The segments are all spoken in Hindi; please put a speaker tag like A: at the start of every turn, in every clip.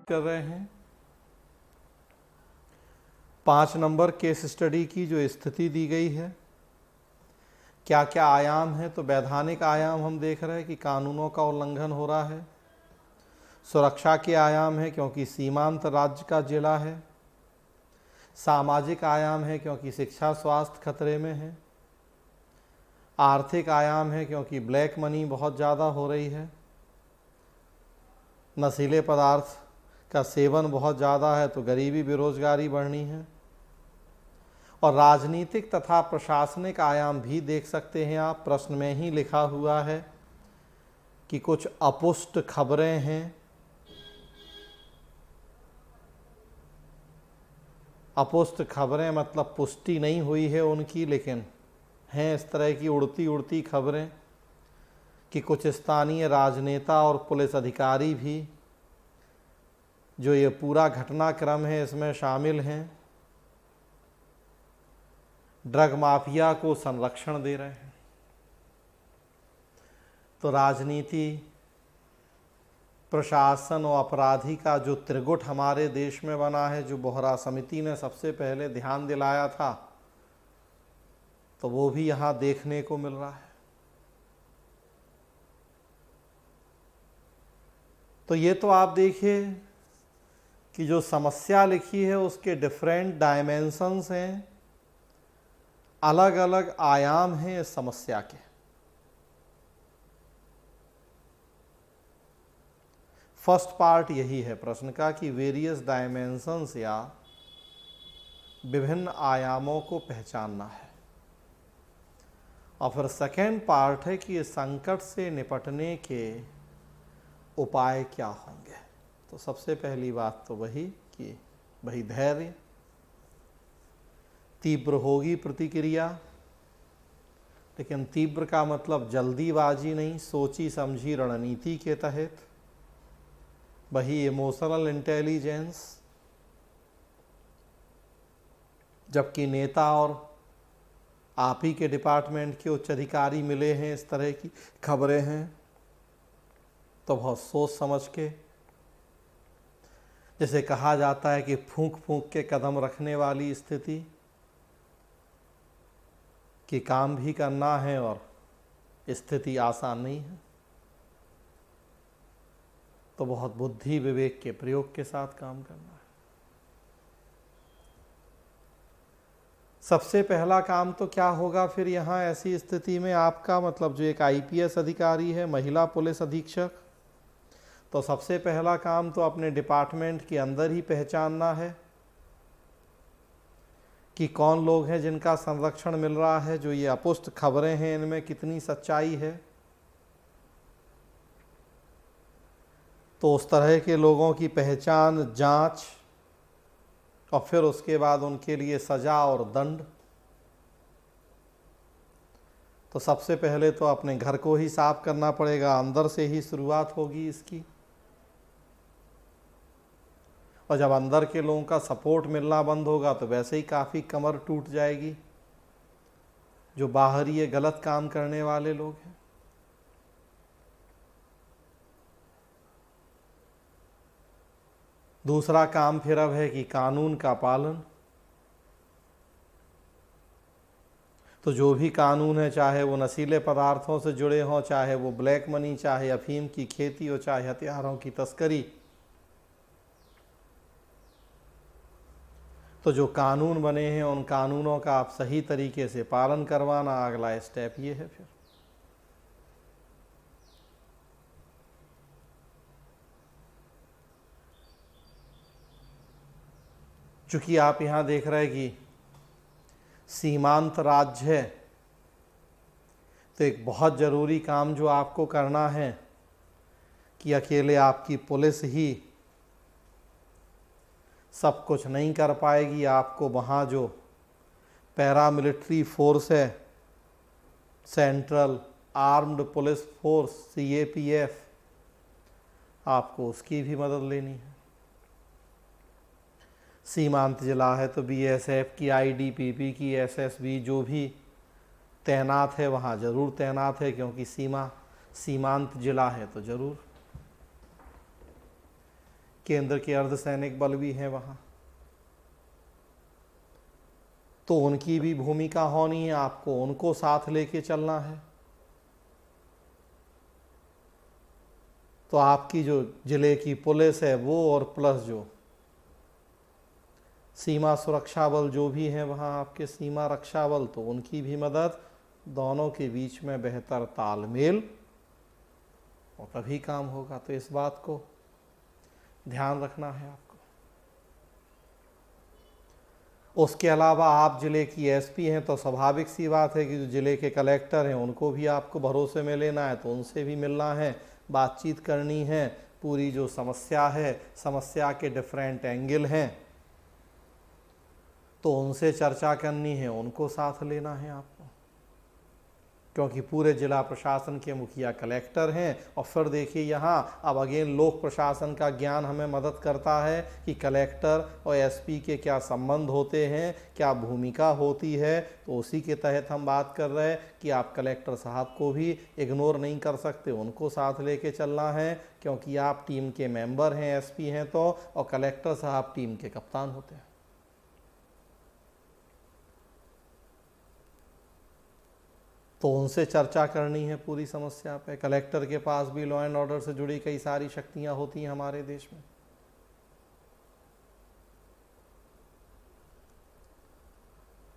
A: कर रहे हैं 5 नंबर केस स्टडी की जो स्थिति दी गई है। क्या क्या आयाम है, तो वैधानिक आयाम हम देख रहे हैं कि कानूनों का उल्लंघन हो रहा है। सुरक्षा के आयाम है क्योंकि सीमांत राज्य का जिला है। सामाजिक आयाम है क्योंकि शिक्षा स्वास्थ्य खतरे में है। आर्थिक आयाम है क्योंकि ब्लैक मनी बहुत ज़्यादा हो रही है। नशीले पदार्थ का सेवन बहुत ज़्यादा है तो गरीबी बेरोजगारी बढ़नी है। और राजनीतिक तथा प्रशासनिक आयाम भी देख सकते हैं आप। प्रश्न में ही लिखा हुआ है कि कुछ अपुष्ट खबरें हैं। अपुष्ट खबरें मतलब पुष्टि नहीं हुई है उनकी, लेकिन हैं इस तरह की उड़ती उड़ती खबरें कि कुछ स्थानीय राजनेता और पुलिस अधिकारी भी जो ये पूरा घटनाक्रम है इसमें शामिल हैं, ड्रग माफिया को संरक्षण दे रहे हैं। तो राजनीति, प्रशासन और अपराधी का जो त्रिगुट हमारे देश में बना है, जो बोहरा समिति ने सबसे पहले ध्यान दिलाया था, तो वो भी यहाँ देखने को मिल रहा है। तो ये तो आप देखिए कि जो समस्या लिखी है उसके डिफरेंट डायमेंशंस हैं, अलग अलग आयाम हैं इस समस्या के। फर्स्ट पार्ट यही है प्रश्न का कि वेरियस डायमेंशंस या विभिन्न आयामों को पहचानना है। और फिर सेकेंड पार्ट है कि इस संकट से निपटने के उपाय क्या होंगे। तो सबसे पहली बात तो वही कि वही धैर्य, तीव्र होगी प्रतिक्रिया, लेकिन तीव्र का मतलब जल्दीबाजी नहीं, सोची समझी रणनीति के तहत, वही इमोशनल इंटेलिजेंस। जबकि नेता और आप ही के डिपार्टमेंट के उच्च अधिकारी मिले हैं, इस तरह की खबरें हैं, तो बहुत सोच समझ के, जैसे कहा जाता है कि फूंक फूंक के कदम रखने वाली स्थिति कि काम भी करना है और स्थिति आसान नहीं है, तो बहुत बुद्धि विवेक के प्रयोग के साथ काम करना है। सबसे पहला काम तो क्या होगा फिर यहाँ ऐसी स्थिति में आपका, मतलब जो एक आईपीएस अधिकारी है, महिला पुलिस अधीक्षक, तो सबसे पहला काम तो अपने डिपार्टमेंट के अंदर ही पहचानना है कि कौन लोग हैं जिनका संरक्षण मिल रहा है, जो ये अपुष्ट खबरें हैं इनमें कितनी सच्चाई है। तो उस तरह के लोगों की पहचान, जांच, और फिर उसके बाद उनके लिए सजा और दंड। तो सबसे पहले तो अपने घर को ही साफ करना पड़ेगा, अंदर से ही शुरुआत होगी इसकी। और जब अंदर के लोगों का सपोर्ट मिलना बंद होगा तो वैसे ही काफ़ी कमर टूट जाएगी जो बाहर ये गलत काम करने वाले लोग हैं। दूसरा काम फिर अब है कि कानून का पालन। तो जो भी कानून है, चाहे वो नशीले पदार्थों से जुड़े हों, चाहे वो ब्लैक मनी, चाहे अफीम की खेती हो, चाहे हथियारों की तस्करी, तो जो कानून बने हैं उन कानूनों का आप सही तरीके से पालन करवाना अगला स्टेप ये है। फिर चूंकि आप यहाँ देख रहे हैं कि सीमांत राज्य है, तो एक बहुत ज़रूरी काम जो आपको करना है कि अकेले आपकी पुलिस ही सब कुछ नहीं कर पाएगी। आपको वहाँ जो पैरामिलिट्री फोर्स है, central armed police force CAPF, आपको उसकी भी मदद लेनी है। सीमांत जिला है तो BSF की, IDPP की, SSB जो भी तैनात है वहाँ ज़रूर तैनात है, क्योंकि सीमांत जिला है तो ज़रूर। केंद्र के अर्धसैनिक बल भी हैं वहाँ, तो उनकी भी भूमिका होनी है, आपको उनको साथ लेके चलना है। तो आपकी जो जिले की पुलिस है वो, और प्लस जो सीमा सुरक्षा बल जो भी हैं वहाँ आपके सीमा रक्षा बल, तो उनकी भी मदद, दोनों के बीच में बेहतर तालमेल, और तभी काम होगा। तो इस बात को ध्यान रखना है आपको। उसके अलावा आप जिले की एसपी हैं, तो स्वाभाविक सी बात है कि जो जिले के कलेक्टर हैं उनको भी आपको भरोसे में लेना है, तो उनसे भी मिलना है, बातचीत करनी है, पूरी जो समस्या है, समस्या के डिफरेंट एंगल हैं, तो उनसे चर्चा करनी है, उनको साथ लेना है आपको, क्योंकि पूरे जिला प्रशासन के मुखिया कलेक्टर हैं। और फिर देखिए यहाँ अब अगेन लोक प्रशासन का ज्ञान हमें मदद करता है कि कलेक्टर और एसपी के क्या संबंध होते हैं, क्या भूमिका होती है। तो उसी के तहत हम बात कर रहे हैं कि आप कलेक्टर साहब को भी इग्नोर नहीं कर सकते, उनको साथ लेके चलना है, क्योंकि आप टीम के मेंबर हैं, एसपी हैं तो, और कलेक्टर साहब टीम के कप्तान होते हैं। तो उनसे चर्चा करनी है पूरी समस्या पे। कलेक्टर के पास भी लॉ एंड ऑर्डर से जुड़ी कई सारी शक्तियां होती हैं हमारे देश में।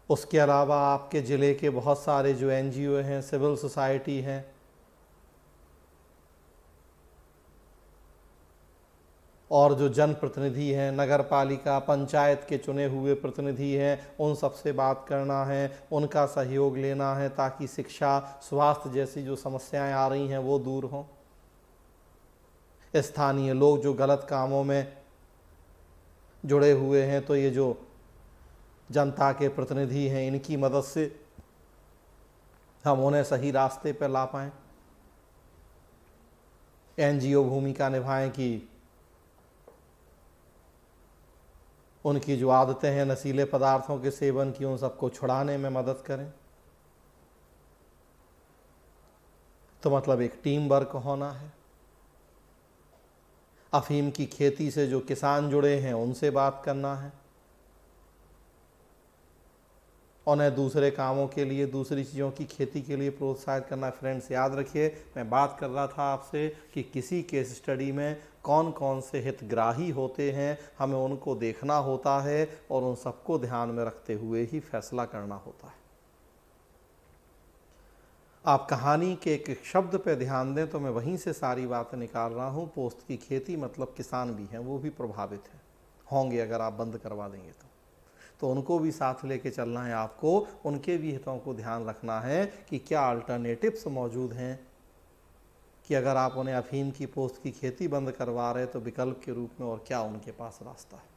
A: उसके अलावा आपके ज़िले के बहुत सारे जो एनजीओ हैं, सिविल सोसाइटी हैं, और जो जनप्रतिनिधि हैं, नगर पालिका पंचायत के चुने हुए प्रतिनिधि हैं, उन सबसे बात करना है, उनका सहयोग लेना है, ताकि शिक्षा, स्वास्थ्य जैसी जो समस्याएं आ रही हैं वो दूर हों। स्थानीय लोग जो गलत कामों में जुड़े हुए हैं, तो ये जो जनता के प्रतिनिधि हैं, इनकी मदद से हम उन्हें सही रास्ते पर ला पाएं। एनजीओ भूमिका निभाएं कि उनकी जो आदतें हैं नशीले पदार्थों के सेवन की, उन सबको छुड़ाने में मदद करें। तो मतलब एक टीम वर्क होना है। अफीम की खेती से जो किसान जुड़े हैं उनसे बात करना है, उन्हें दूसरे कामों के लिए, दूसरी चीज़ों की खेती के लिए प्रोत्साहित करना। फ्रेंड्स याद रखिए, मैं बात कर रहा था आपसे कि किसी केस स्टडी में कौन कौन से हितग्राही होते हैं, हमें उनको देखना होता है, और उन सबको ध्यान में रखते हुए ही फैसला करना होता है। आप कहानी के एक एक शब्द पे ध्यान दें तो मैं वहीं से सारी बातें निकाल रहा हूँ। पोस्त की खेती मतलब किसान भी हैं, वो भी प्रभावित हैं, होंगे अगर आप बंद करवा देंगे तो उनको भी साथ लेके चलना है आपको। उनके भी हितों को ध्यान रखना है कि क्या अल्टरनेटिव्स मौजूद हैं, कि अगर आप उन्हें अफीम की पोस्त की खेती बंद करवा रहे तो विकल्प के रूप में और क्या उनके पास रास्ता है।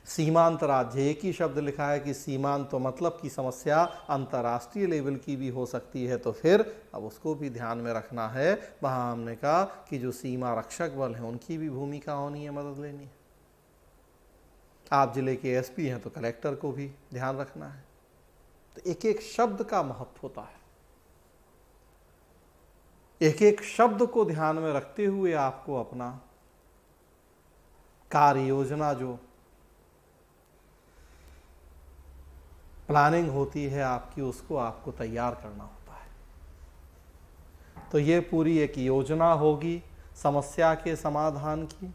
A: सीमांत राज्य, एक ही शब्द लिखा है कि सीमांत, तो मतलब की समस्या अंतर्राष्ट्रीय लेवल की भी हो सकती है, तो फिर अब उसको भी ध्यान में रखना है। वहाँ हमने कहा कि जो सीमा रक्षक बल हैं उनकी भी भूमिका होनी है, मदद लेनी है। आप जिले के एसपी हैं तो कलेक्टर को भी ध्यान रखना है। तो एक एक शब्द का महत्व होता है, एक एक शब्द को ध्यान में रखते हुए आपको अपना कार्य योजना, जो प्लानिंग होती है आपकी, उसको आपको तैयार करना होता है। तो ये पूरी एक योजना होगी समस्या के समाधान की।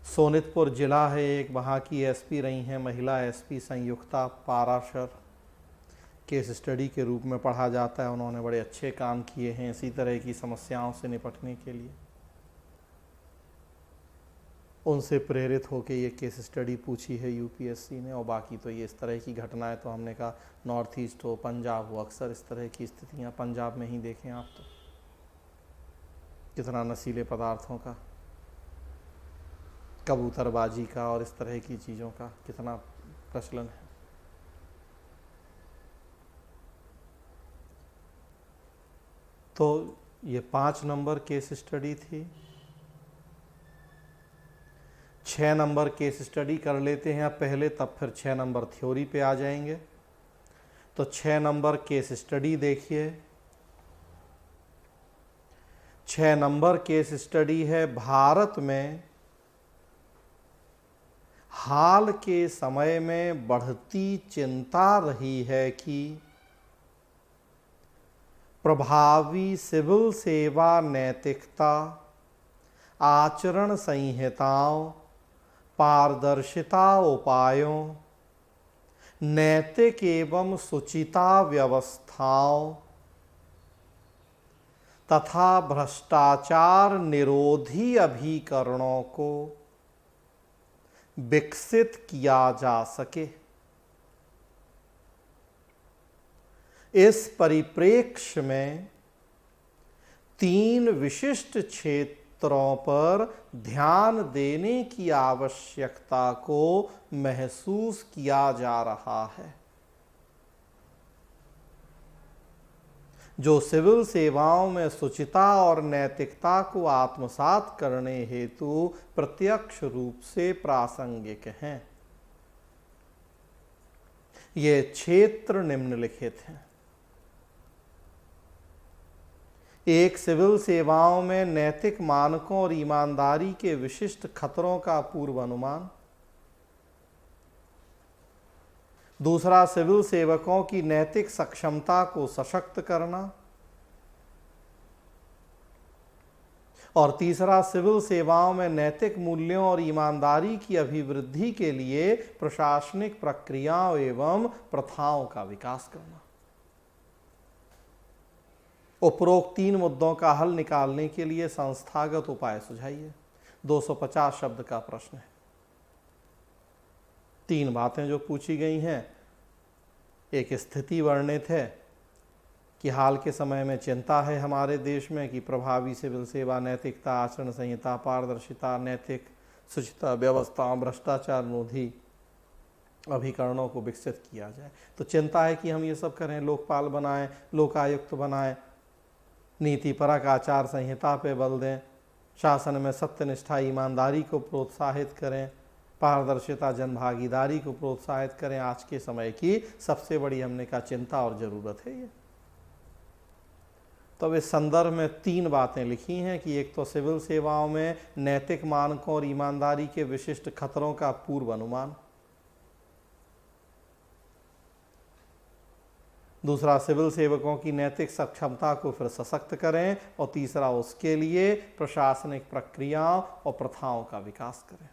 A: सोनितपुर जिला है एक, वहाँ की एसपी रही हैं महिला एसपी संयुक्ता पाराशर, केस स्टडी के रूप में पढ़ा जाता है। उन्होंने बड़े अच्छे काम किए हैं इसी तरह की समस्याओं से निपटने के लिए। उनसे प्रेरित होकर ये केस स्टडी पूछी है यूपीएससी ने। और बाकी तो ये इस तरह की घटनाएं तो हमने कहा नॉर्थ ईस्ट हो, पंजाब हो, अक्सर इस तरह की स्थितियां पंजाब में ही देखें आप, तो कितना नशीले पदार्थों का, कबूतरबाजी का और इस तरह की चीज़ों का कितना प्रचलन है। तो ये 5 नंबर केस स्टडी थी। 6 नंबर केस स्टडी कर लेते हैं अब पहले, तब फिर 6 नंबर थ्योरी पे आ जाएंगे। तो 6 नंबर केस स्टडी देखिए, 6 नंबर केस स्टडी है, भारत में हाल के समय में बढ़ती चिंता रही है कि प्रभावी सिविल सेवा नैतिकता, आचरण संहिताओं, पारदर्शिता उपायों, नैतिक एवं सुचिता व्यवस्थाओं तथा भ्रष्टाचार निरोधी अभिकरणों को विकसित किया जा सके। इस परिप्रेक्ष्य में 3 विशिष्ट क्षेत्रों पर ध्यान देने की आवश्यकता को महसूस किया जा रहा है, जो सिविल सेवाओं में शुचिता और नैतिकता को आत्मसात करने हेतु प्रत्यक्ष रूप से प्रासंगिक हैं। ये क्षेत्र निम्नलिखित हैं। एक, सिविल सेवाओं में नैतिक मानकों और ईमानदारी के विशिष्ट खतरों का पूर्व अनुमान। दूसरा, सिविल सेवकों की नैतिक सक्षमता को सशक्त करना। और तीसरा, सिविल सेवाओं में नैतिक मूल्यों और ईमानदारी की अभिवृद्धि के लिए प्रशासनिक प्रक्रियाओं एवं प्रथाओं का विकास करना। उपरोक्त 3 मुद्दों का हल निकालने के लिए संस्थागत उपाय सुझाइए। 250 शब्द का प्रश्न है। 3 बातें जो पूछी गई हैं, एक स्थिति वर्णित है कि हाल के समय में चिंता है हमारे देश में कि प्रभावी सिविल सेवा नैतिकता, आचरण संहिता, पारदर्शिता, नैतिक शुचिता व्यवस्थाओं, भ्रष्टाचार निरोधी अभिकरणों को विकसित किया जाए। तो चिंता है कि हम ये सब करें, लोकपाल बनाएं, लोकायुक्त बनाएं, नीतिपरक आचार संहिता पे बल दें, शासन में सत्यनिष्ठा ईमानदारी को प्रोत्साहित करें, पारदर्शिता जनभागीदारी को प्रोत्साहित करें। आज के समय की सबसे बड़ी हमने कहा चिंता और ज़रूरत है ये। तो इस संदर्भ में 3 बातें लिखी हैं कि एक तो सिविल सेवाओं में नैतिक मानकों और ईमानदारी के विशिष्ट खतरों का पूर्व अनुमान। दूसरा, सिविल सेवकों की नैतिक सक्षमता को फिर सशक्त करें। और तीसरा, उसके लिए प्रशासनिक प्रक्रियाओं और प्रथाओं का विकास करें।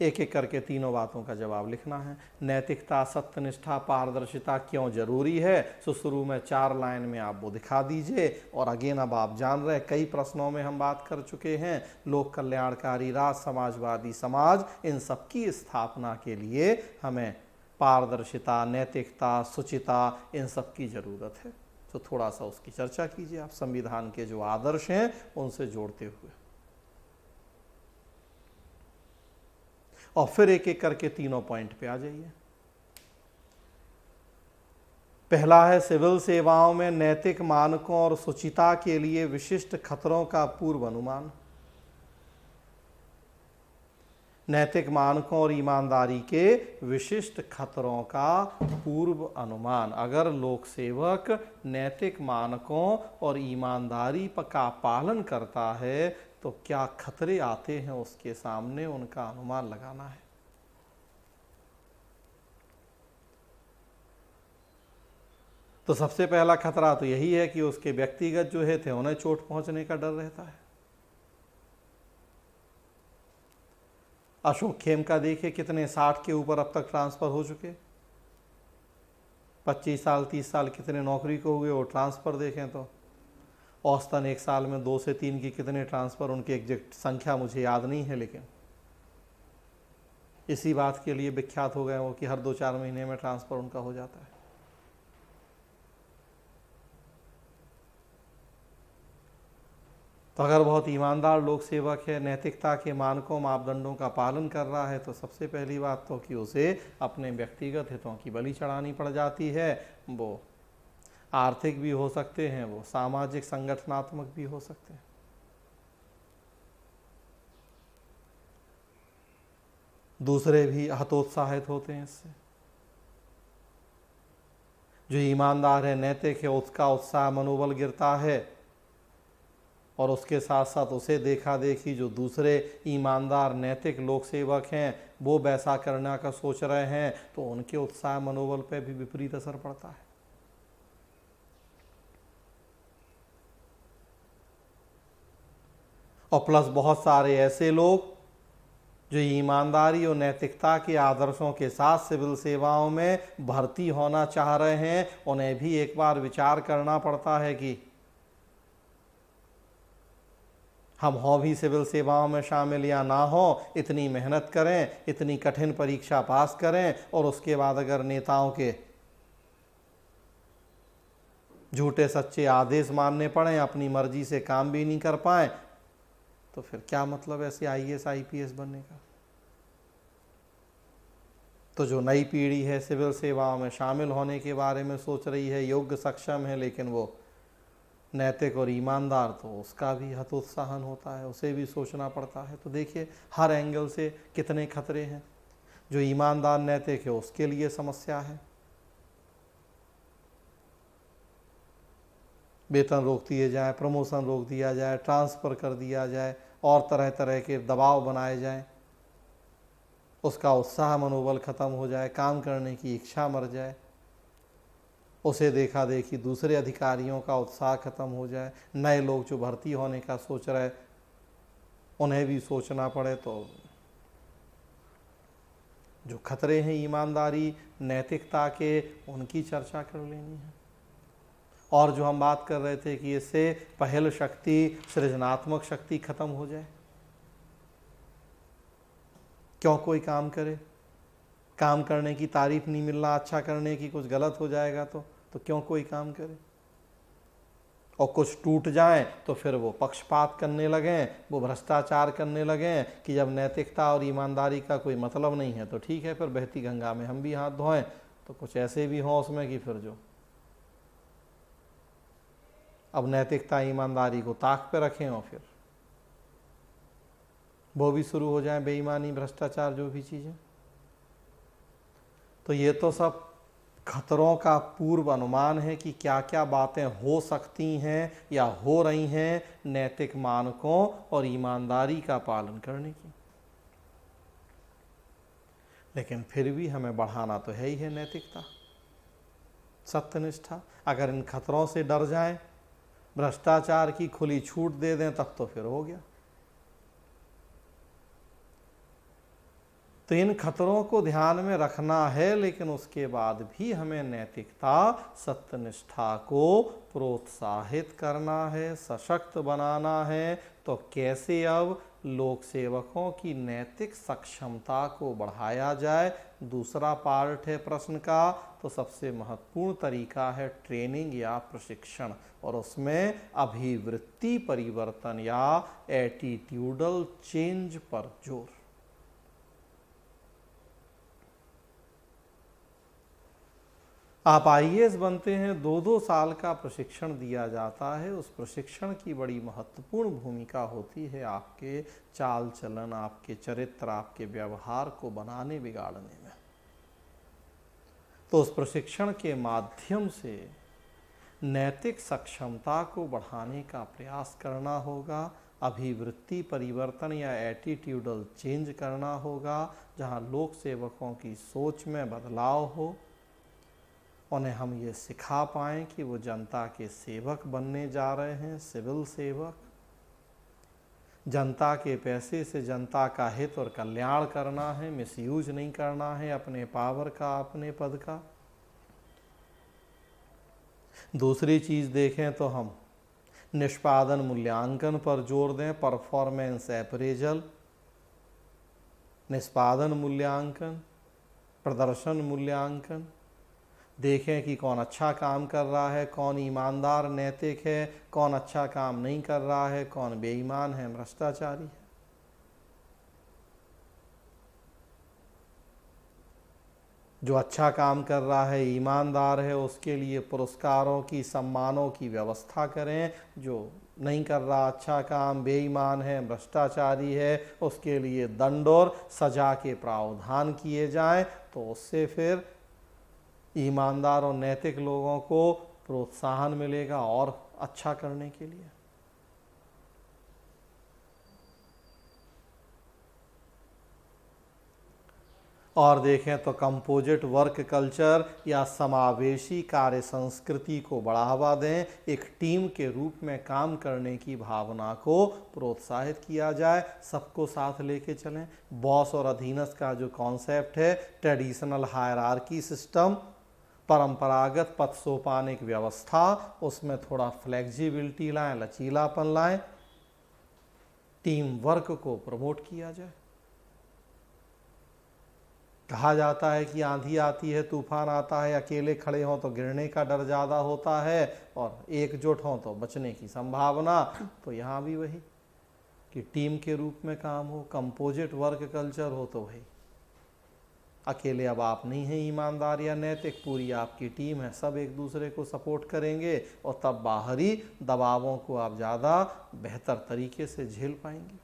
A: एक एक करके तीनों बातों का जवाब लिखना है। नैतिकता, सत्यनिष्ठा, पारदर्शिता क्यों जरूरी है, तो शुरू में 4 लाइन में आप वो दिखा दीजिए। और अगेन अब आप जान रहे, कई प्रश्नों में हम बात कर चुके हैं, लोक कल्याणकारी राष्ट्र, समाजवादी समाज, इन सबकी स्थापना के लिए हमें पारदर्शिता, नैतिकता, शुचिता, इन सब की जरूरत है। तो थोड़ा सा उसकी चर्चा कीजिए आप, संविधान के जो आदर्श हैं उनसे जोड़ते हुए, और फिर एक एक करके तीनों पॉइंट पे आ जाइए। पहला है सिविल सेवाओं में नैतिक मानकों और शुचिता के लिए विशिष्ट खतरों का पूर्व अनुमान। नैतिक मानकों और ईमानदारी के विशिष्ट खतरों का पूर्व अनुमान। अगर लोक सेवक नैतिक मानकों और ईमानदारी का पालन करता है तो क्या खतरे आते हैं उसके सामने, उनका अनुमान लगाना है। तो सबसे पहला खतरा तो यही है कि उसके व्यक्तिगत जो है थे उन्हें चोट पहुंचने का डर रहता है। अशोक खेम का देखिए, कितने 60 के ऊपर अब तक ट्रांसफ़र हो चुके, 25 साल 30 साल कितने नौकरी को हुए, वो ट्रांसफ़र देखें तो औसतन एक साल में 2 से 3 की कितने ट्रांसफ़र, उनकी एग्जैक्ट संख्या मुझे याद नहीं है, लेकिन इसी बात के लिए विख्यात हो गए वो कि हर 2-4 महीने में ट्रांसफ़र उनका हो जाता है। तो अगर बहुत ईमानदार लोक सेवक है, नैतिकता के मानकों मापदंडों का पालन कर रहा है, तो सबसे पहली बात तो कि उसे अपने व्यक्तिगत हितों की बलि चढ़ानी पड़ जाती है। वो आर्थिक भी हो सकते हैं, वो सामाजिक संगठनात्मक भी हो सकते हैं। दूसरे भी हतोत्साहित होते हैं इससे। जो ईमानदार है, नैतिक है, उसका उत्साह मनोबल गिरता है, और उसके साथ साथ उसे देखा देखी जो दूसरे ईमानदार नैतिक लोक सेवक हैं वो वैसा करने का सोच रहे हैं, तो उनके उत्साह मनोबल पर भी विपरीत असर पड़ता है। और प्लस बहुत सारे ऐसे लोग जो ईमानदारी और नैतिकता के आदर्शों के साथ सिविल सेवाओं में भर्ती होना चाह रहे हैं, उन्हें भी एक बार विचार करना पड़ता है कि हम हों भी सिविल सेवाओं में शामिल या ना हो, इतनी मेहनत करें, इतनी कठिन परीक्षा पास करें, और उसके बाद अगर नेताओं के झूठे सच्चे आदेश मानने पड़े, अपनी मर्जी से काम भी नहीं कर पाए, तो फिर क्या मतलब ऐसे IAS IPS बनने का। तो जो नई पीढ़ी है सिविल सेवाओं में शामिल होने के बारे में सोच रही है, योग्य सक्षम है, लेकिन वो नैतिक और ईमानदार, तो उसका भी हतोत्साहन होता है, उसे भी सोचना पड़ता है। तो देखिए हर एंगल से कितने खतरे हैं। जो ईमानदार नैतिक है उसके लिए समस्या है, वेतन रोक दिए जाए, प्रमोशन रोक दिया जाए, ट्रांसफ़र कर दिया जाए, और तरह तरह के दबाव बनाए जाएं, उसका उत्साह मनोबल ख़त्म हो जाए, काम करने की इच्छा मर जाए, उसे देखा देखी दूसरे अधिकारियों का उत्साह खत्म हो जाए, नए लोग जो भर्ती होने का सोच रहे उन्हें भी सोचना पड़े। तो जो खतरे हैं ईमानदारी नैतिकता के, उनकी चर्चा कर लेनी है। और जो हम बात कर रहे थे कि इससे पहल शक्ति, सृजनात्मक शक्ति खत्म हो जाए। क्यों कोई काम करे, काम करने की तारीफ नहीं मिल रहा, अच्छा करने की कुछ गलत हो जाएगा तो क्यों कोई काम करे। और कुछ टूट जाए तो फिर वो पक्षपात करने लगें, वो भ्रष्टाचार करने लगें कि जब नैतिकता और ईमानदारी का कोई मतलब नहीं है तो ठीक है, फिर बहती गंगा में हम भी हाथ धोएं। तो कुछ ऐसे भी हों उसमें कि फिर जो अब नैतिकता ईमानदारी को ताक पे रखें और फिर वो भी शुरू हो जाए, बेईमानी, भ्रष्टाचार, जो भी चीज़ें। तो ये तो सब खतरों का पूर्व अनुमान है कि क्या क्या बातें हो सकती हैं या हो रही हैं नैतिक मानकों और ईमानदारी का पालन करने की। लेकिन फिर भी हमें बढ़ाना तो है ही है नैतिकता, सत्यनिष्ठा। अगर इन खतरों से डर जाएं, भ्रष्टाचार की खुली छूट दे दें, तब तो फिर हो गया। तो इन खतरों को ध्यान में रखना है, लेकिन उसके बाद भी हमें नैतिकता, सत्यनिष्ठा को प्रोत्साहित करना है, सशक्त बनाना है। तो कैसे अब लोक सेवकों की नैतिक सक्षमता को बढ़ाया जाए, दूसरा पार्ट है प्रश्न का। तो सबसे महत्वपूर्ण तरीका है ट्रेनिंग या प्रशिक्षण, और उसमें अभिवृत्ति परिवर्तन या एटीट्यूडल चेंज पर जोर। आप IAS बनते हैं, 2-2 साल का प्रशिक्षण दिया जाता है। उस प्रशिक्षण की बड़ी महत्वपूर्ण भूमिका होती है आपके चाल चलन, आपके चरित्र, आपके व्यवहार को बनाने बिगाड़ने में। तो उस प्रशिक्षण के माध्यम से नैतिक सक्षमता को बढ़ाने का प्रयास करना होगा, अभिवृत्ति परिवर्तन या एटीट्यूडल चेंज करना होगा, जहां लोक सेवकों की सोच में बदलाव हो, उन्हें हम ये सिखा पाएँ कि वो जनता के सेवक बनने जा रहे हैं, सिविल सेवक। जनता के पैसे से जनता का हित और कल्याण करना है, मिसयूज नहीं करना है अपने पावर का, अपने पद का। दूसरी चीज़ देखें तो हम निष्पादन मूल्यांकन पर जोर दें, परफॉर्मेंस अप्रेजल, निष्पादन मूल्यांकन, प्रदर्शन मूल्यांकन। देखें कि कौन अच्छा काम कर रहा है, कौन ईमानदार नैतिक है, कौन अच्छा काम नहीं कर रहा है, कौन बेईमान है, भ्रष्टाचारी है। जो अच्छा काम कर रहा है, ईमानदार है, उसके लिए पुरस्कारों की, सम्मानों की व्यवस्था करें। जो नहीं कर रहा अच्छा काम, बेईमान है, भ्रष्टाचारी है, उसके लिए दंड और सजा के प्रावधान किए जाएं। तो उससे फिर ईमानदार और नैतिक लोगों को प्रोत्साहन मिलेगा और अच्छा करने के लिए। और देखें तो कंपोजिट वर्क कल्चर या समावेशी कार्य संस्कृति को बढ़ावा दें, एक टीम के रूप में काम करने की भावना को प्रोत्साहित किया जाए, सबको साथ लेके चलें। बॉस और अधीनस्थ का जो कॉन्सेप्ट है, ट्रेडिशनल हायरार्की सिस्टम, परंपरागत पद सोपानिक व्यवस्था, उसमें थोड़ा फ्लेक्सिबिलिटी लाएं, लचीलापन लाएं, टीम वर्क को प्रमोट किया जाए। कहा जाता है कि आंधी आती है, तूफान आता है, अकेले खड़े हों तो गिरने का डर ज़्यादा होता है और एकजुट हों तो बचने की संभावना। तो यहाँ भी वही कि टीम के रूप में काम हो, कंपोजिट वर्क कल्चर हो, तो भाई अकेले अब आप नहीं हैं ईमानदार या नैतिक, पूरी आपकी टीम है, सब एक दूसरे को सपोर्ट करेंगे और तब बाहरी दबावों को आप ज़्यादा बेहतर तरीके से झेल पाएंगे।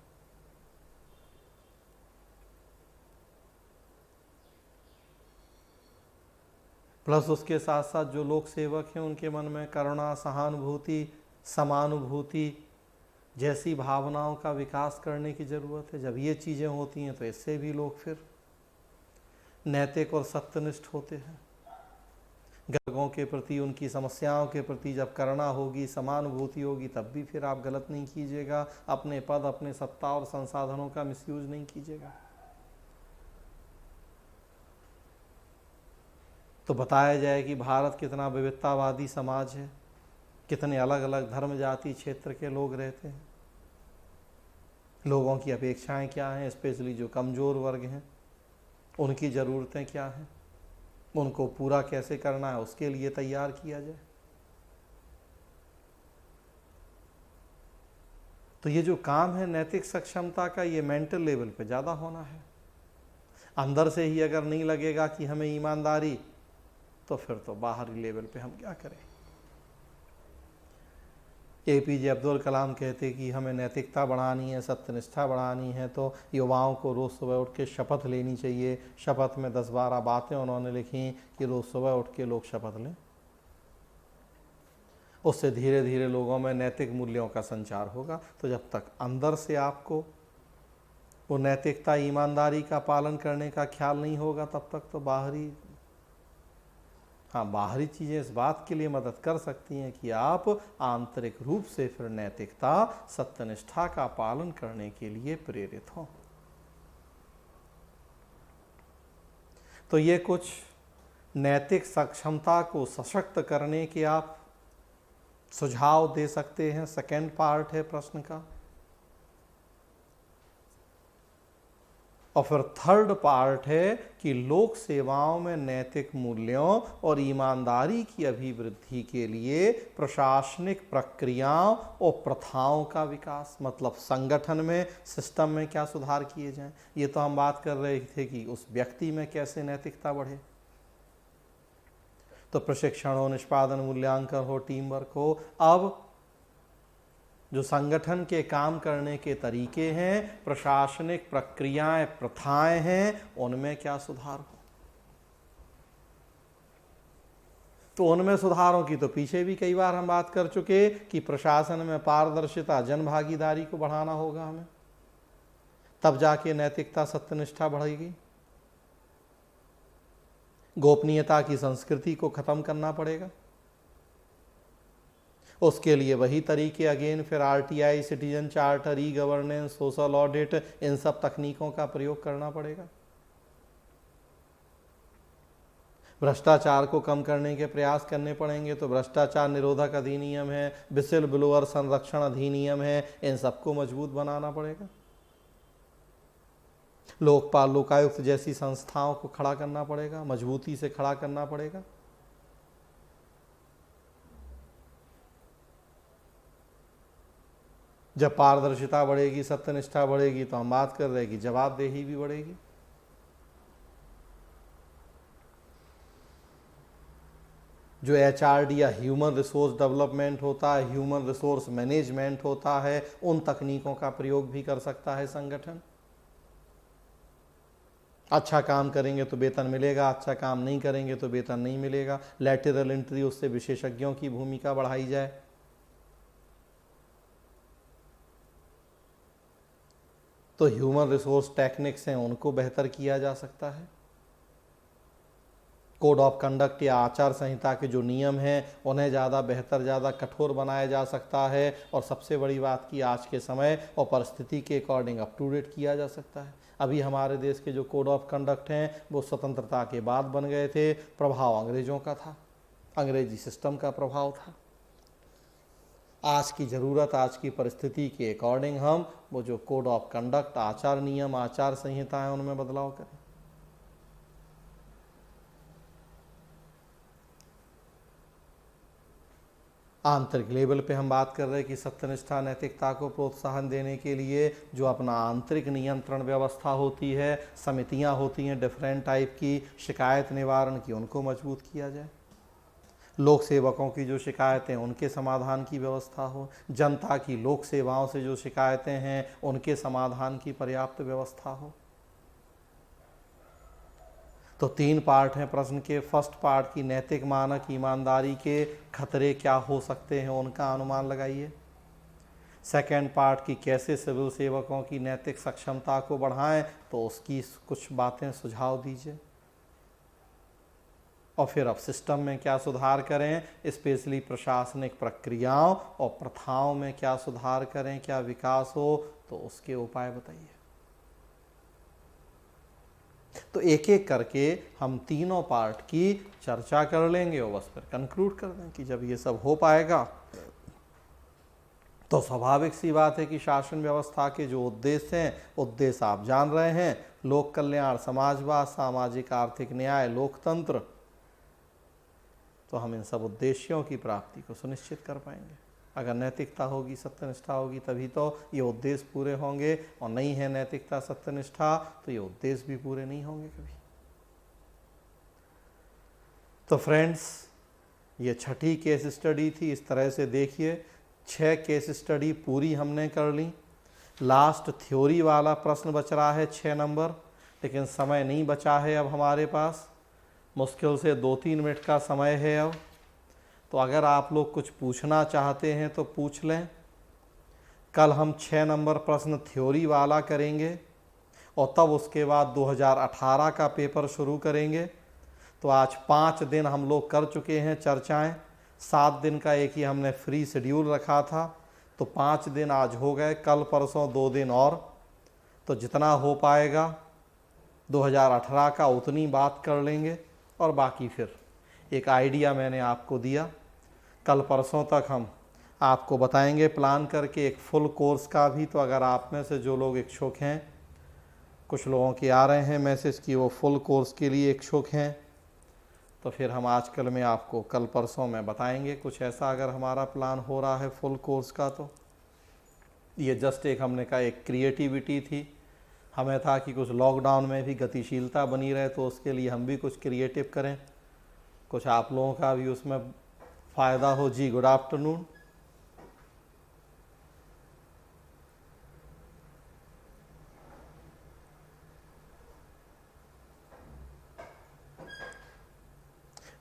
A: प्लस उसके साथ साथ जो लोक सेवक हैं उनके मन में करुणा, सहानुभूति, समानुभूति जैसी भावनाओं का विकास करने की ज़रूरत है। जब ये चीज़ें होती हैं तो इससे भी लोग फिर नैतिक और सत्यनिष्ठ होते हैं। गरीबों के प्रति, उनकी समस्याओं के प्रति जब करुणा होगी, समानुभूति होगी, तब भी फिर आप गलत नहीं कीजिएगा, अपने पद, अपने सत्ता और संसाधनों का मिसयूज नहीं कीजिएगा। तो बताया जाए कि भारत कितना विविधतावादी समाज है, कितने अलग अलग धर्म, जाति, क्षेत्र के लोग रहते हैं, लोगों की अपेक्षाएं क्या हैं, स्पेशली जो कमज़ोर वर्ग हैं उनकी ज़रूरतें क्या हैं, उनको पूरा कैसे करना है, उसके लिए तैयार किया जाए। तो ये जो काम है नैतिक सक्षमता का, ये मेंटल लेवल पे ज़्यादा होना है। अंदर से ही अगर नहीं लगेगा कि हमें ईमानदारी, तो फिर तो बाहरी लेवल पे हम क्या करें। APJ अब्दुल कलाम कहते कि हमें नैतिकता बढ़ानी है, सत्यनिष्ठा बढ़ानी है, तो युवाओं को रोज़ सुबह उठ के शपथ लेनी चाहिए। शपथ में 10-12 बातें उन्होंने लिखी कि रोज़ सुबह उठ के लोग शपथ लें, उससे धीरे धीरे लोगों में नैतिक मूल्यों का संचार होगा। तो जब तक अंदर से आपको वो नैतिकता, ईमानदारी का पालन करने का ख्याल नहीं होगा, तब तक तो बाहरी चीज़ें इस बात के लिए मदद कर सकती हैं कि आप आंतरिक रूप से फिर नैतिकता, सत्यनिष्ठा का पालन करने के लिए प्रेरित हों। तो ये कुछ नैतिक सक्षमता को सशक्त करने के आप सुझाव दे सकते हैं। सेकेंड पार्ट है प्रश्न का। और फिर थर्ड पार्ट है कि लोक सेवाओं में नैतिक मूल्यों और ईमानदारी की अभिवृद्धि के लिए प्रशासनिक प्रक्रियाओं और प्रथाओं का विकास, मतलब संगठन में, सिस्टम में क्या सुधार किए जाएं। ये तो हम बात कर रहे थे कि उस व्यक्ति में कैसे नैतिकता बढ़े। तो प्रशिक्षण हो, निष्पादन, मूल्यांकन हो, टीम वर्क हो। अब जो संगठन के काम करने के तरीके हैं, प्रशासनिक प्रक्रियाएं, प्रथाएं हैं, उनमें क्या सुधार हो। तो उनमें सुधारों की तो पीछे भी कई बार हम बात कर चुके कि प्रशासन में पारदर्शिता, जन भागीदारी को बढ़ाना होगा हमें, तब जाके नैतिकता, सत्यनिष्ठा बढ़ेगी। गोपनीयता की संस्कृति को खत्म करना पड़ेगा। उसके लिए वही तरीके अगेन फिर RTI, citizen charter, e-governance, social audit, इन सब तकनीकों का प्रयोग करना पड़ेगा। भ्रष्टाचार को कम करने के प्रयास करने पड़ेंगे। तो भ्रष्टाचार निरोधक अधिनियम है, विसिल ब्लोअर संरक्षण अधिनियम है, इन सबको मजबूत बनाना पड़ेगा। लोकपाल, लोकायुक्त जैसी संस्थाओं को खड़ा करना पड़ेगा, मजबूती से खड़ा करना पड़ेगा। जब पारदर्शिता बढ़ेगी, सत्यनिष्ठा बढ़ेगी, तो हम बात कर रहे हैं कि जवाबदेही भी बढ़ेगी। जो HRD या ह्यूमन रिसोर्स डेवलपमेंट होता है, ह्यूमन रिसोर्स मैनेजमेंट होता है, उन तकनीकों का प्रयोग भी कर सकता है संगठन। अच्छा काम करेंगे तो वेतन मिलेगा, अच्छा काम नहीं करेंगे तो वेतन नहीं मिलेगा। लैटरल एंट्री, उससे विशेषज्ञों की भूमिका बढ़ाई जाए। तो ह्यूमन रिसोर्स टेक्निक्स हैं, उनको बेहतर किया जा सकता है। कोड ऑफ कंडक्ट या आचार संहिता के जो नियम हैं उन्हें ज़्यादा बेहतर, ज़्यादा कठोर बनाया जा सकता है, और सबसे बड़ी बात कि आज के समय और परिस्थिति के अकॉर्डिंग अप टू डेट किया जा सकता है। अभी हमारे देश के जो कोड ऑफ कंडक्ट हैं वो स्वतंत्रता के बाद बन गए थे, प्रभाव अंग्रेज़ों का था, अंग्रेजी सिस्टम का प्रभाव था। आज की ज़रूरत, आज की परिस्थिति के अकॉर्डिंग हम वो जो कोड ऑफ कंडक्ट, आचार नियम, आचार संहिता है उनमें बदलाव करें। आंतरिक लेवल पे हम बात कर रहे हैं कि सत्यनिष्ठा नैतिकता को प्रोत्साहन देने के लिए जो अपना आंतरिक नियंत्रण व्यवस्था होती है, समितियां होती हैं डिफरेंट टाइप की, शिकायत निवारण की, उनको मजबूत किया जाए। लोक सेवकों की जो शिकायतें उनके समाधान की व्यवस्था हो, जनता की लोक सेवाओं से जो शिकायतें हैं उनके समाधान की पर्याप्त व्यवस्था हो। तो 3 पार्ट हैं प्रश्न के। फर्स्ट पार्ट की नैतिक मानक, ईमानदारी के खतरे क्या हो सकते हैं उनका अनुमान लगाइए। सेकेंड पार्ट की कैसे सिविल सेवकों की नैतिक सक्षमता को बढ़ाएं, तो उसकी कुछ बातें सुझाव दीजिए। और फिर अब सिस्टम में क्या सुधार करें, स्पेशली प्रशासनिक प्रक्रियाओं और प्रथाओं में क्या सुधार करें, क्या विकास हो, तो उसके उपाय बताइए। तो एक एक करके हम तीनों पार्ट की चर्चा कर लेंगे और बस फिर कंक्लूड कर दें कि जब ये सब हो पाएगा तो स्वाभाविक सी बात है कि शासन व्यवस्था के जो उद्देश्य हैं, उद्देश्य आप जान रहे हैं, लोक कल्याण, समाजवाद, सामाजिक आर्थिक न्याय, लोकतंत्र, तो हम इन सब उद्देश्यों की प्राप्ति को सुनिश्चित कर पाएंगे। अगर नैतिकता होगी, सत्यनिष्ठा होगी, तभी तो ये उद्देश्य पूरे होंगे, और नहीं है नैतिकता, सत्यनिष्ठा, तो ये उद्देश्य भी पूरे नहीं होंगे कभी। तो फ्रेंड्स, ये छठी केस स्टडी थी। इस तरह से देखिए 6 केस स्टडी पूरी हमने कर ली। लास्ट थ्योरी वाला प्रश्न बच रहा है 6 नंबर, लेकिन समय नहीं बचा है अब हमारे पास, मुश्किल से 2-3 मिनट का समय है अब। तो अगर आप लोग कुछ पूछना चाहते हैं तो पूछ लें। कल हम 6 नंबर प्रश्न थ्योरी वाला करेंगे और तब उसके बाद 2018 का पेपर शुरू करेंगे। तो आज 5 दिन हम लोग कर चुके हैं चर्चाएं। 7 दिन का एक ही हमने फ्री शेड्यूल रखा था, तो 5 दिन आज हो गए, कल परसों 2 दिन और। तो जितना हो पाएगा 2018 का उतनी बात कर लेंगे, और बाकी फिर एक आइडिया मैंने आपको दिया, कल परसों तक हम आपको बताएंगे प्लान करके एक फुल कोर्स का भी। तो अगर आप में से जो लोग इच्छुक हैं, कुछ लोगों के आ रहे हैं मैसेज कि वो फुल कोर्स के लिए इच्छुक हैं, तो फिर हम आजकल में आपको कल परसों में बताएंगे कुछ ऐसा अगर हमारा प्लान हो रहा है फुल कोर्स का। तो ये जस्ट एक हमने कहा एक क्रिएटिविटी थी, हमें था कि कुछ लॉकडाउन में भी गतिशीलता बनी रहे, तो उसके लिए हम भी कुछ क्रिएटिव करें, कुछ आप लोगों का भी उसमें फ़ायदा हो। जी गुड आफ्टरनून।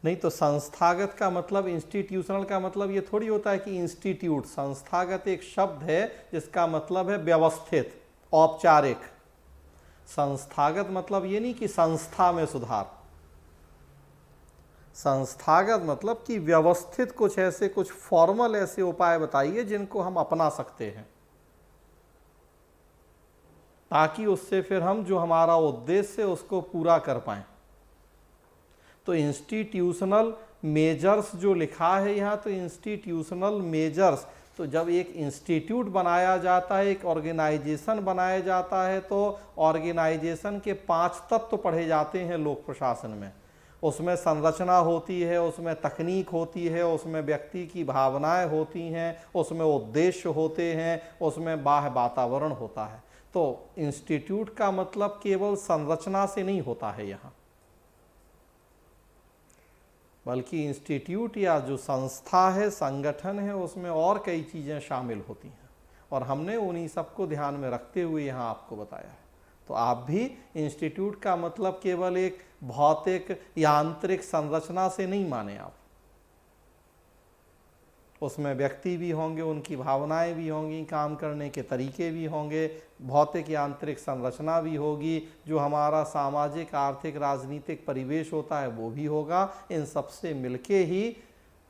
A: नहीं तो संस्थागत का मतलब, इंस्टीट्यूशनल का मतलब ये थोड़ी होता है कि इंस्टीट्यूट। संस्थागत एक शब्द है जिसका मतलब है व्यवस्थित, औपचारिक। संस्थागत मतलब ये नहीं कि संस्था में सुधार। संस्थागत मतलब कि व्यवस्थित कुछ ऐसे, कुछ फॉर्मल ऐसे उपाय बताइए जिनको हम अपना सकते हैं, ताकि उससे फिर हम जो हमारा उद्देश्य है उसको पूरा कर पाएं। तो इंस्टीट्यूशनल मेजर्स जो लिखा है यहाँ, तो इंस्टीट्यूशनल मेजर्स, तो जब एक इंस्टीट्यूट बनाया जाता है, एक ऑर्गेनाइजेशन बनाया जाता है, तो ऑर्गेनाइजेशन के 5 तत्व पढ़े जाते हैं लोक प्रशासन में। उसमें संरचना होती है, उसमें तकनीक होती है, उसमें व्यक्ति की भावनाएं होती हैं, उसमें उद्देश्य होते हैं, उसमें बाह्य वातावरण होता है। तो इंस्टीट्यूट का मतलब केवल संरचना से नहीं होता है यहाँ, बल्कि इंस्टीट्यूट या जो संस्था है, संगठन है, उसमें और कई चीज़ें शामिल होती हैं, और हमने उन्हीं सबको ध्यान में रखते हुए यहाँ आपको बताया है। तो आप भी इंस्टीट्यूट का मतलब केवल एक भौतिक यांत्रिक संरचना से नहीं माने आप, उसमें व्यक्ति भी होंगे, उनकी भावनाएं भी होंगी, काम करने के तरीके भी होंगे, भौतिक या आंतरिक संरचना भी होगी, जो हमारा सामाजिक आर्थिक राजनीतिक परिवेश होता है वो भी होगा। इन सबसे मिलके ही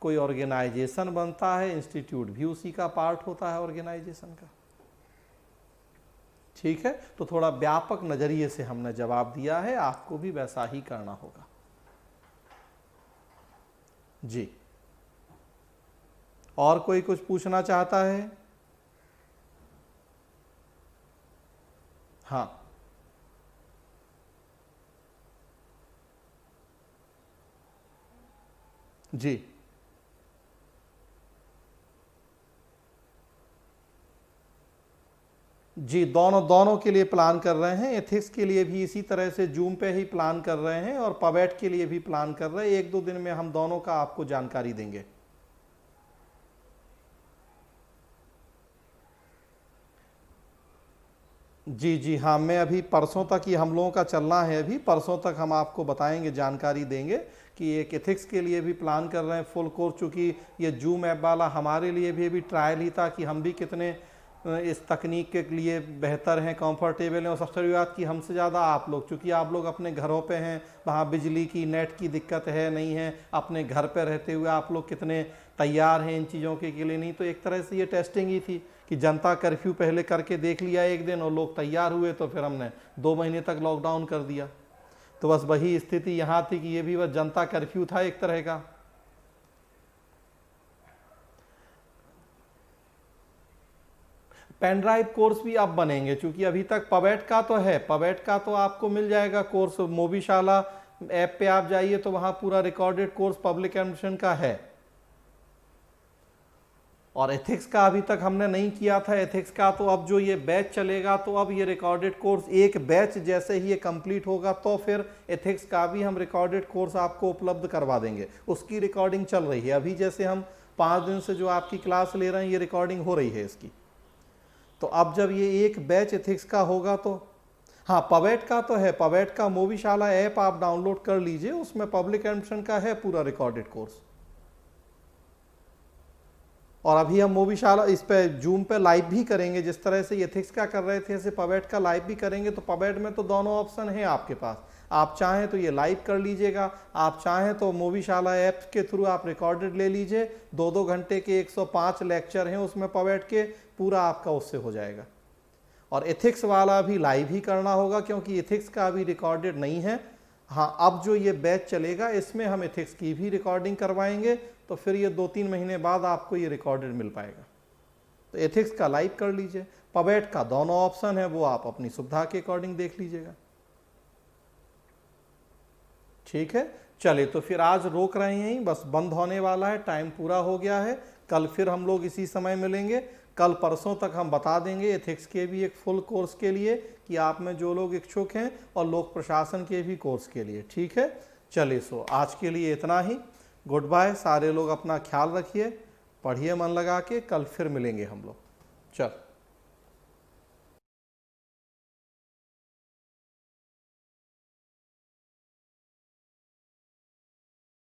A: कोई ऑर्गेनाइजेशन बनता है, इंस्टीट्यूट भी उसी का पार्ट होता है ऑर्गेनाइजेशन का। ठीक है, तो थोड़ा व्यापक नजरिए से हमने जवाब दिया है, आपको भी वैसा ही करना होगा। जी, और कोई कुछ पूछना चाहता है? हाँ, जी जी, दोनों के लिए प्लान कर रहे हैं। एथिक्स के लिए भी इसी तरह से जूम पे ही प्लान कर रहे हैं और पवेट के लिए भी प्लान कर रहे हैं। 1-2 दिन में हम दोनों का आपको जानकारी देंगे। जी जी हाँ, मैं अभी परसों तक ही हम लोगों का चलना है, अभी परसों तक हम आपको बताएंगे, जानकारी देंगे कि एक एथिक्स के लिए भी प्लान कर रहे हैं फुल कोर्स। चूँकि ये जूम ऐप वाला हमारे लिए भी अभी ट्रायल ही था कि हम भी कितने इस तकनीक के लिए बेहतर हैं, कंफर्टेबल हैं। और सबसे बड़ी बात कि हमसे ज़्यादा आप लोग, चूँकि आप लोग अपने घरों पे हैं, वहाँ बिजली की नेट की दिक्कत है नहीं है, अपने घर पे रहते हुए आप लोग कितने तैयार हैं इन चीज़ों के लिए। नहीं तो एक तरह से ये टेस्टिंग ही थी कि जनता कर्फ्यू पहले करके देख लिया एक दिन और लोग तैयार हुए, तो फिर हमने 2 महीने तक लॉकडाउन कर दिया। तो बस वही स्थिति यहाँ थी कि ये भी बस जनता कर्फ्यू था एक तरह का। पेन ड्राइव कोर्स भी अब बनेंगे, क्योंकि अभी तक पवेट का तो है, पवेट का तो आपको मिल जाएगा कोर्स। मोबीशाला ऐप पे आप जाइए तो वहाँ पूरा रिकॉर्डेड कोर्स पब्लिक एडमिशन का है। और एथिक्स का अभी तक हमने नहीं किया था। एथिक्स का तो अब जो ये बैच चलेगा, तो अब ये रिकॉर्डेड कोर्स एक बैच जैसे ही ये कंप्लीट होगा तो फिर एथिक्स का भी हम रिकॉर्डेड कोर्स आपको उपलब्ध करवा देंगे। उसकी रिकॉर्डिंग चल रही है अभी, जैसे हम 5 दिन से जो आपकी क्लास ले रहे हैं, ये रिकॉर्डिंग हो रही है इसकी। तो अब जब ये एक बैच एथिक्स का होगा तो हाँ, पवेट का तो है, पवेट का मोबीशाला ऐप आप डाउनलोड कर लीजिए, उसमें पब्लिक एडमिशन का है पूरा रिकॉर्डेड कोर्स। और अभी हम मोबीशाला इस पे जूम पे लाइव भी करेंगे, जिस तरह से एथिक्स का कर रहे थे ऐसे पवेट का लाइव भी करेंगे। तो पवेट में तो दोनों ऑप्शन है आपके पास, आप चाहें तो ये लाइव कर लीजिएगा, आप चाहें तो मोबीशाला ऐप के थ्रू आप रिकॉर्डेड ले लीजिए। 2-2 घंटे के 105 लेक्चर हैं उसमें पवेट के, पूरा आपका उससे हो जाएगा। और एथिक्स वाला भी लाइव ही करना होगा, क्योंकि एथिक्स का अभी रिकॉर्डेड नहीं है। हाँ, अब जो ये बैच चलेगा इसमें हम एथिक्स की भी रिकॉर्डिंग करवाएंगे, तो फिर ये 2-3 महीने बाद आपको ये रिकॉर्डेड मिल पाएगा। तो एथिक्स का लाइव कर लीजिए, पवेट का दोनों ऑप्शन है, वो आप अपनी सुविधा के अकॉर्डिंग देख लीजिएगा। ठीक है, चलिए तो फिर आज रोक रहे हैं, बस बंद होने वाला है, टाइम पूरा हो गया है। कल फिर हम लोग इसी समय मिलेंगे। कल परसों तक हम बता देंगे एथिक्स के भी एक फुल कोर्स के लिए कि आप में जो लोग इच्छुक हैं, और लोक प्रशासन के भी कोर्स के लिए। ठीक है, चलिए सो आज के लिए इतना ही। गुड बाय, सारे लोग अपना ख्याल रखिए, पढ़िए मन लगा के, कल फिर मिलेंगे हम लोग। चल।